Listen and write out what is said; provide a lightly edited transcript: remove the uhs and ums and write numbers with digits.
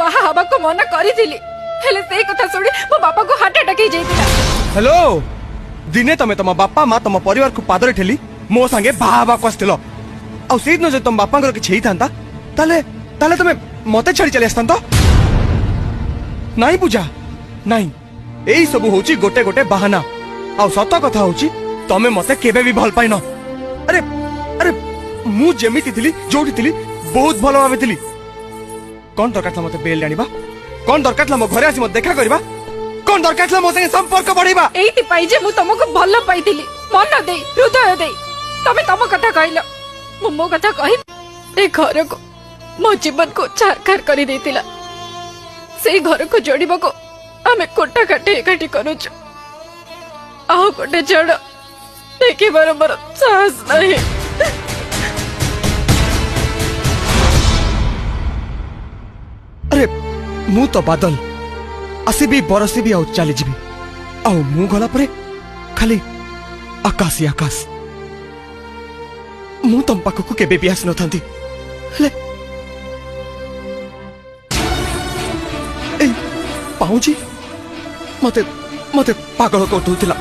बाहा हवा को मना करी हेले से कथा सुनी मो बापा को हार्ट अटैक जाइतिला। हेलो दिने तमे तम बापा माँ तम परिवार को पादरे ठेली मो संगे बाहा को आस्तिल आ से दिन जो तुम बापा किछि था ताले ताले तमे मते छाड़ी चली आस्तांत नाई पूजा नाई एई सब होची गोटे गोटे बहाना आ सत कथा होची तमे मते केबे भी भल पाइनो। अरे अरे मु जेमिति थिली जोठी थिली बहुत भलो भाबे थिली कौन दरकार था मते बेल जानिबा कौन दरकार था मो घरे आसी मते देखा करबा कौन दरकार था मो संगे संपर्क बढ़ाइबा एइति पाई जे मु तुमको भल पाइथिली मन दे हृदय दे तमे तम कथा कहलो मु मो कथा कहि ए घर को मो जीवन को छारखार करी देतिला से घर को जोड़िबा को आमे कोटा काटे एकाठी करूछु आउ गोटे जड़ देखि बरोबर साहस नहीं। अरे मु तो बादल आसबी बरसी भी चली जीवी आउ मु गला परे खाली आकाश ही आकाश मु तम पाखक केबे भी आसी नथांती हेले ए पाउजी मते मते पागल कर दूतिला।